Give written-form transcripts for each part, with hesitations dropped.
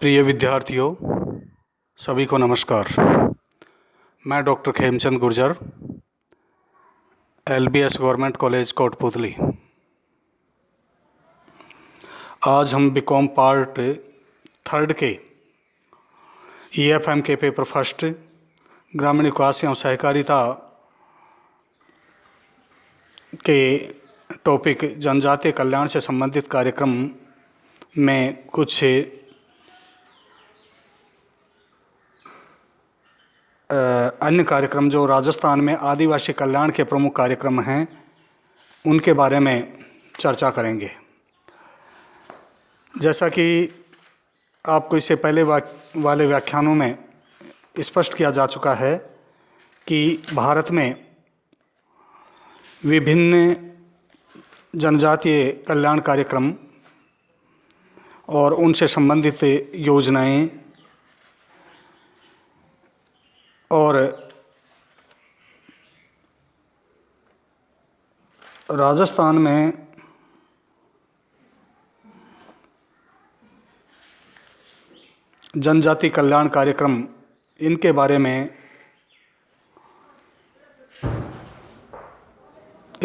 प्रिय विद्यार्थियों, सभी को नमस्कार। मैं doctor Khemchand Gurjar, LBS government college Kotputli. आज हम बीकॉम पार्ट 3 के EFM के पेपर फर्स्ट ग्रामीण विकास एवं सहकारिता के टॉपिक जनजातीय कल्याण से संबंधित कार्यक्रम में कुछ अन्य कार्यक्रम जो राजस्थान में आदिवासी कल्याण के प्रमुख कार्यक्रम हैं उनके बारे में चर्चा करेंगे। जैसा कि आपको इससे पहले वाले व्याख्यानों में स्पष्ट किया जा चुका है कि भारत में विभिन्न जनजातीय कल्याण कार्यक्रम और उनसे संबंधित योजनाएं और राजस्थान में जनजाति कल्याण कार्यक्रम इनके बारे में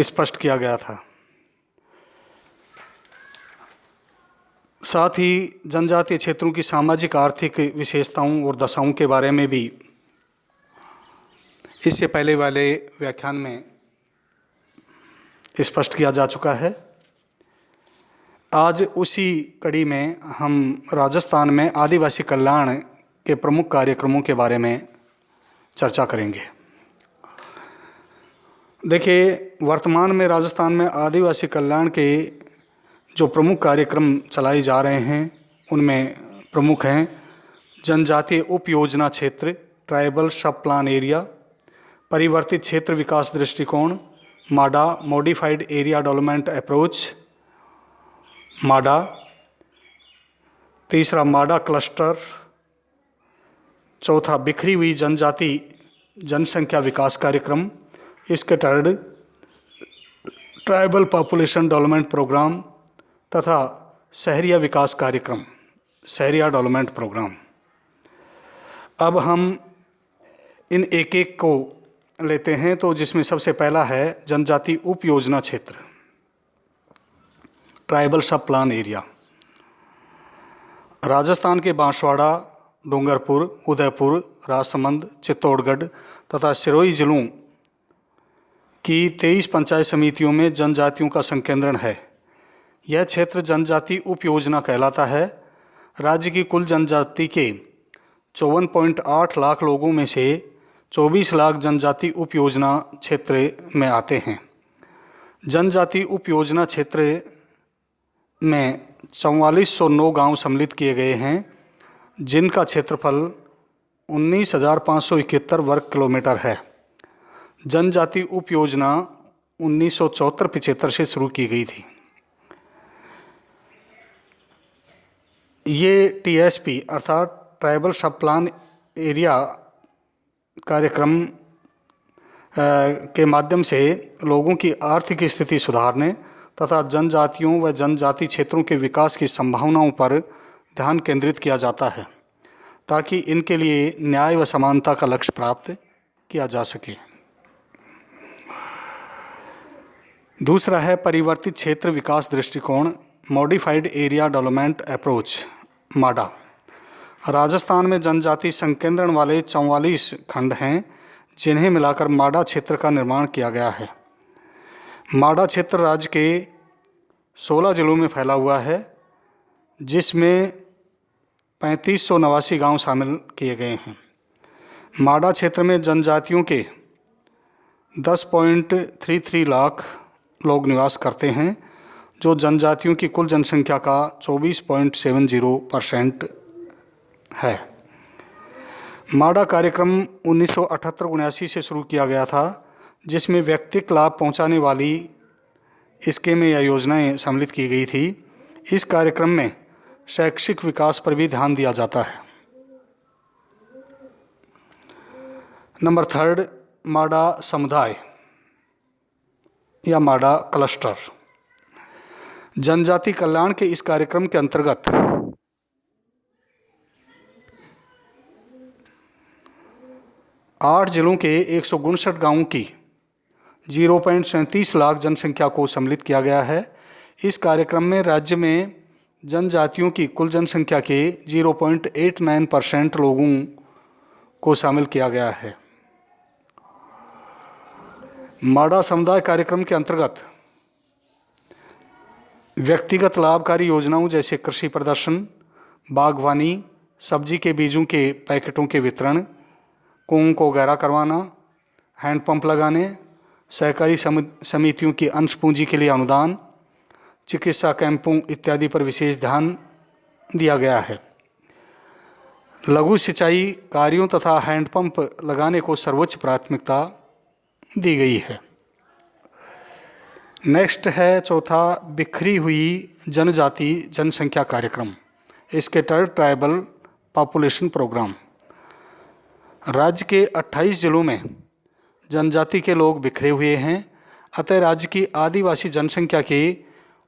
स्पष्ट किया गया था। साथ ही जनजातीय क्षेत्रों की सामाजिक आर्थिक विशेषताओं और दशाओं के बारे में भी इससे पहले वाले व्याख्यान में स्पष्ट किया जा चुका है। आज उसी कड़ी में हम राजस्थान में आदिवासी कल्याण के प्रमुख कार्यक्रमों के बारे में चर्चा करेंगे। देखिए, वर्तमान में राजस्थान में आदिवासी कल्याण के जो प्रमुख कार्यक्रम चलाए जा रहे हैं उनमें प्रमुख हैं जनजातीय उप योजना क्षेत्र, ट्राइबल सब प्लान एरिया, परिवर्तित क्षेत्र विकास दृष्टिकोण, माडा, मॉडिफाइड एरिया डेवलपमेंट अप्रोच, माडा। तीसरा माडा क्लस्टर। चौथा बिखरी हुई जनजाति जनसंख्या विकास कार्यक्रम, इसके तहत ट्राइबल पॉपुलेशन डेवलपमेंट प्रोग्राम तथा शहरिया विकास कार्यक्रम, शहरिया डेवलपमेंट प्रोग्राम। अब हम इन एक एक को लेते हैं। तो जिसमें सबसे पहला है जनजाति उप योजना क्षेत्र, ट्राइबल सब प्लान एरिया। राजस्थान के बांसवाड़ा, डूंगरपुर, उदयपुर, राजसमंद, चित्तौड़गढ़ तथा सिरोही जिलों की 23 पंचायत समितियों में जनजातियों का संकेंद्रण है। यह क्षेत्र जनजाति उप योजना कहलाता है। राज्य की कुल जनजाति के 54.8 लाख लोगों में से 24 लाख जनजाति उप योजना क्षेत्र में आते हैं। जनजाति उप योजना क्षेत्र में 4409 गांव सम्मिलित किए गए हैं, जिनका क्षेत्रफल 19,571 वर्ग किलोमीटर है। जनजाति उप योजना 1974-75 से शुरू की गई थी। ये TSP अर्थात ट्राइबल सब प्लान एरिया कार्यक्रम के माध्यम से लोगों की आर्थिक स्थिति सुधारने तथा जनजातियों व जनजाति क्षेत्रों के विकास की संभावनाओं पर ध्यान केंद्रित किया जाता है, ताकि इनके लिए न्याय व समानता का लक्ष्य प्राप्त किया जा सके। दूसरा है परिवर्तित क्षेत्र विकास दृष्टिकोण, मॉडिफाइड एरिया डेवलपमेंट अप्रोच, माडा। राजस्थान में जनजाति संकेंद्रण वाले 44 खंड हैं, जिन्हें मिलाकर माडा क्षेत्र का निर्माण किया गया है। माडा क्षेत्र राज्य के 16 जिलों में फैला हुआ है, जिसमें 3589 गांव शामिल किए गए हैं। माडा क्षेत्र में जनजातियों के 10.33 लाख लोग निवास करते हैं, जो जनजातियों की कुल जनसंख्या का 24.70% है। माडा कार्यक्रम 1978-79 से शुरू किया गया था, जिसमें व्यक्तिगत लाभ पहुंचाने वाली स्कीमें या योजनाएं सम्मिलित की गई थी। इस कार्यक्रम में शैक्षिक विकास पर भी ध्यान दिया जाता है। नंबर 3, माडा समुदाय या माडा क्लस्टर। जनजाति कल्याण के इस कार्यक्रम के अंतर्गत 8 जिलों के 159 गांवों की 0.37 लाख जनसंख्या को सम्मिलित किया गया है। इस कार्यक्रम में राज्य में जनजातियों की कुल जनसंख्या के 0.89% लोगों को शामिल किया गया है। माडा समुदाय कार्यक्रम के अंतर्गत व्यक्तिगत लाभकारी योजनाओं जैसे कृषि प्रदर्शन, बागवानी, सब्जी के बीजों के पैकेटों के वितरण, कुओं को गहरा करवाना, हैंडपंप लगाने, सहकारी समितियों की अंश पूंजी के लिए अनुदान, चिकित्सा कैंपों इत्यादि पर विशेष ध्यान दिया गया है। लघु सिंचाई कार्यों तथा हैंडपंप लगाने को सर्वोच्च प्राथमिकता दी गई है। नेक्स्ट है चौथा, बिखरी हुई जनजाति जनसंख्या कार्यक्रम, स्कैटर्ड ट्राइबल पॉपुलेशन प्रोग्राम। राज्य के 28 जिलों में जनजाति के लोग बिखरे हुए हैं, अतः राज्य की आदिवासी जनसंख्या के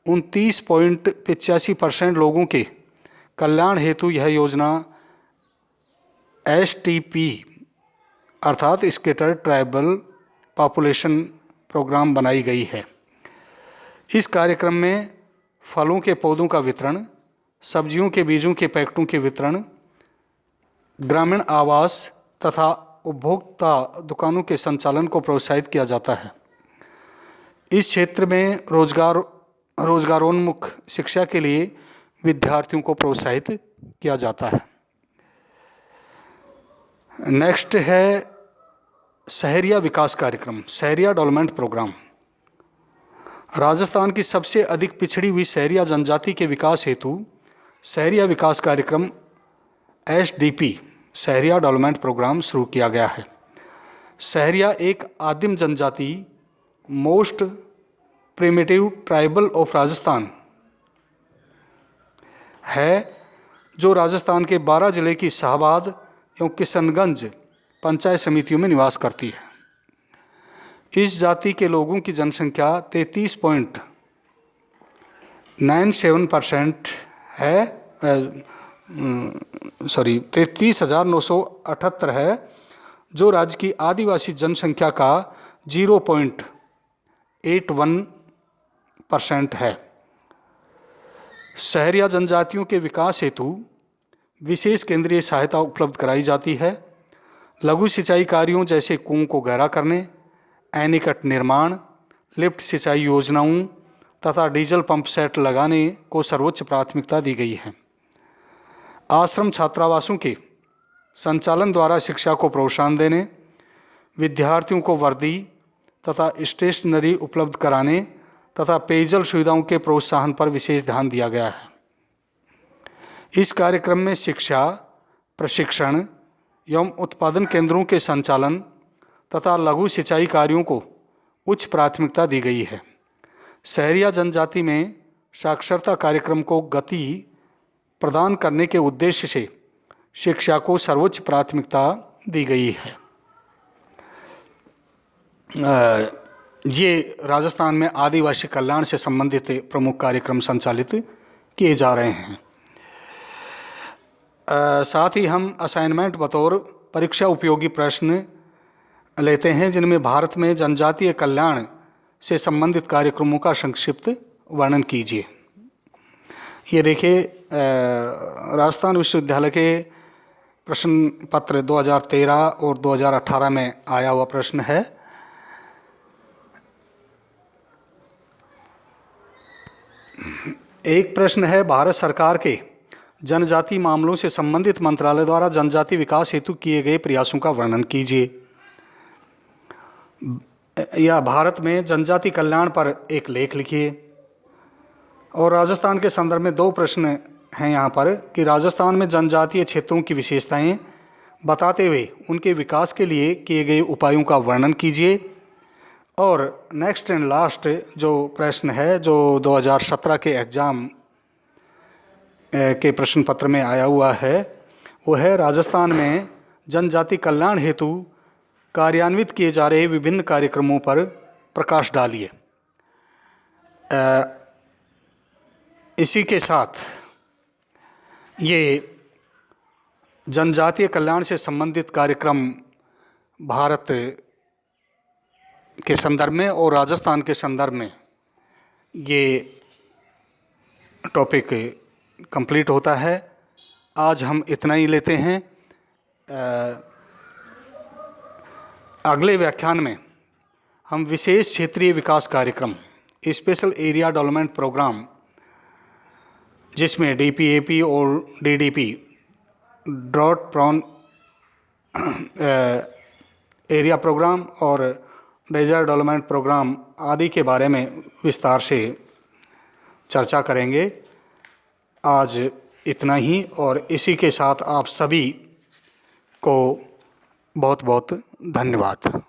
29.85% लोगों के कल्याण हेतु यह योजना STP अर्थात स्कैटर्ड ट्राइबल पॉपुलेशन प्रोग्राम बनाई गई है। इस कार्यक्रम में फलों के पौधों का वितरण, सब्जियों के बीजों के पैकेटों के वितरण, ग्रामीण आवास तथा उपभोक्ता दुकानों के संचालन को प्रोत्साहित किया जाता है। इस क्षेत्र में रोजगारोन्मुख शिक्षा के लिए विद्यार्थियों को प्रोत्साहित किया जाता है। नेक्स्ट है शहरिया विकास कार्यक्रम, शहरिया डेवलपमेंट प्रोग्राम। राजस्थान की सबसे अधिक पिछड़ी हुई शहरिया जनजाति के विकास हेतु शहरिया विकास कार्यक्रम SDP शहरिया डेवलपमेंट प्रोग्राम शुरू किया गया है। शहरिया एक आदिम जनजाति, most primitive tribal of Rajasthan है, जो राजस्थान के 12 जिले की शाहबाद एवं किशनगंज पंचायत समितियों में निवास करती है। इस जाति के लोगों की जनसंख्या 33.97% है, 33,978 है, जो राज्य की आदिवासी जनसंख्या का 0.81% है। शहरिया जनजातियों के विकास हेतु विशेष केंद्रीय सहायता उपलब्ध कराई जाती है। लघु सिंचाई कार्यों जैसे कुओं को गहरा करने, एनीकट निर्माण, लिफ्ट सिंचाई योजनाओं तथा डीजल पंप सेट लगाने को सर्वोच्च प्राथमिकता दी गई है। आश्रम छात्रावासों के संचालन द्वारा शिक्षा को प्रोत्साहन देने, विद्यार्थियों को वर्दी तथा स्टेशनरी उपलब्ध कराने तथा पेयजल सुविधाओं के प्रोत्साहन पर विशेष ध्यान दिया गया है। इस कार्यक्रम में शिक्षा, प्रशिक्षण एवं उत्पादन केंद्रों के संचालन तथा लघु सिंचाई कार्यों को उच्च प्राथमिकता दी गई है। शहरिया जनजाति में साक्षरता कार्यक्रम को गति प्रदान करने के उद्देश्य से शिक्षा को सर्वोच्च प्राथमिकता दी गई है। ये राजस्थान में आदिवासी कल्याण से संबंधित प्रमुख कार्यक्रम संचालित किए जा रहे हैं। साथ ही हम असाइनमेंट बतौर परीक्षा उपयोगी प्रश्न लेते हैं, जिनमें भारत में जनजातीय कल्याण से संबंधित कार्यक्रमों का संक्षिप्त वर्णन कीजिए। ये देखिए, राजस्थान विश्वविद्यालय के प्रश्न पत्र 2013 और 2018 में आया हुआ प्रश्न है। एक प्रश्न है, भारत सरकार के जनजाति मामलों से संबंधित मंत्रालय द्वारा जनजाति विकास हेतु किए गए प्रयासों का वर्णन कीजिए। या भारत में जनजाति कल्याण पर एक लेख लिखिए। और राजस्थान के संदर्भ में 2 प्रश्न हैं यहाँ पर कि राजस्थान में जनजातीय क्षेत्रों की विशेषताएं बताते हुए उनके विकास के लिए किए गए उपायों का वर्णन कीजिए। और नेक्स्ट एंड लास्ट जो प्रश्न है, जो 2017 के एग्ज़ाम के प्रश्न पत्र में आया हुआ है, वो है राजस्थान में जनजाति कल्याण हेतु कार्यान्वित किए जा रहे विभिन्न कार्यक्रमों पर प्रकाश डालिए। इसी के साथ ये जनजातीय कल्याण से संबंधित कार्यक्रम भारत के संदर्भ में और राजस्थान के संदर्भ में ये टॉपिक कंप्लीट होता है। आज हम इतना ही लेते हैं। अगले व्याख्यान में हम विशेष क्षेत्रीय विकास कार्यक्रम, स्पेशल एरिया डेवलपमेंट प्रोग्राम, जिसमें DPAP और DDP, drought prone area programme और डेजर्ट डेवलपमेंट प्रोग्राम आदि के बारे में विस्तार से चर्चा करेंगे। आज इतना ही, और इसी के साथ आप सभी को बहुत बहुत धन्यवाद।